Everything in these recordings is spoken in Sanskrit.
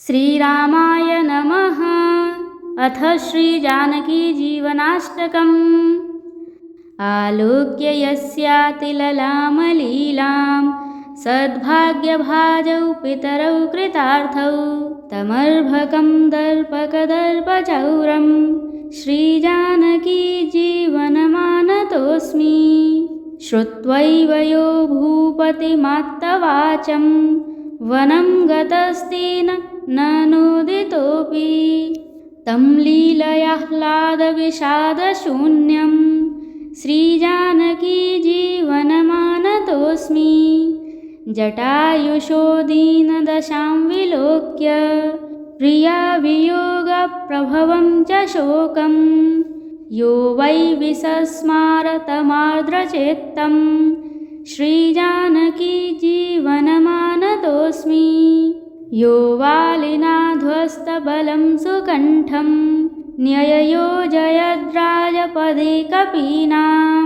श्रीरामाय नमः। अथ श्रीजानकीजीवनाष्टकम्। आलोक्य यस्यातिललामलीलां सद्भाग्यभाजौ पितरौ कृतार्थौ तमर्भकं दर्पकदर्पचौरं श्रीजानकीजीवनमानतोऽस्मि। श्रुत्वैव यो भूपतिमात्तवाचं वनं गतस्तेन ननोदितोऽपि तं लीलयाह्लादविषादशून्यं श्रीजानकीजीवनमानतोऽस्मि। जटायुषो दीनदशां विलोक्य प्रियावियोगप्रभवं च शोकं यो वै विसस्मारतमार्द्रचेत्तं श्रीजानकीजीवनमानतोऽस्मि। यो वालिनाध्वस्तबलं सुकण्ठं न्यययोजयद्राजपदे कपीनां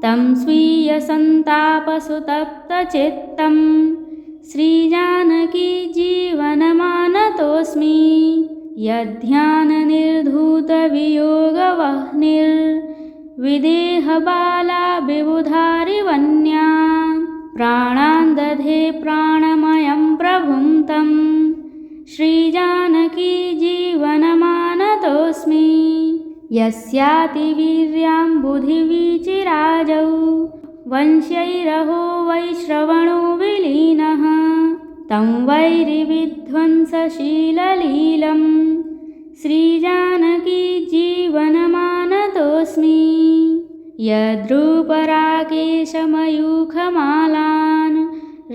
तं स्वीयसन्तापसुतप्तचित्तं श्रीजानकीजीवनमानतोऽस्मि। यध्याननिर्धूतवियोगवह्निर्विदेहबाला विबुधारिवन्या प्राणान् दधे प्राणमयं प्रभुं तं श्रीजानकीजीवनमानतोऽस्मि। यस्यातिवीर्याम्बुधिवीचिराजौ वंश्यैरहो वैश्रवणो विलीनः तं वैरिविध्वंसशीललीलं श्रीजानकीजीवनमानतोऽस्मि। यद्रूपराकेशमयूखमालान्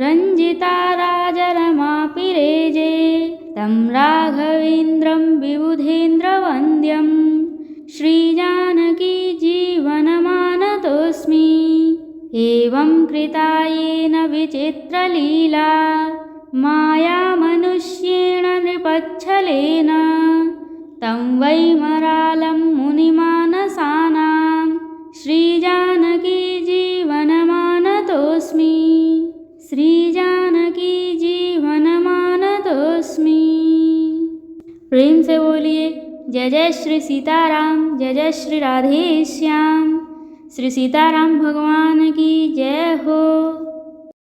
रञ्जिताराजरमापिरेजे तं राघवेन्द्रं विबुधेन्द्रवन्द्यं श्रीजानकीजीवनमानतोऽस्मि। एवं कृता येन विचित्रलीला मायामनुष्येण नृपच्छलेन तं वैमरालं मुनिमानसानां श्रीजानकीजीवनमानतोऽस्मि। श्रीजानकीजीवनमानतोऽस्मि। प्रेम से बोलिए जय जय श्री सीताराम, जय जय श्री राधे श्याम। श्री सीताराम भगवान की जय हो।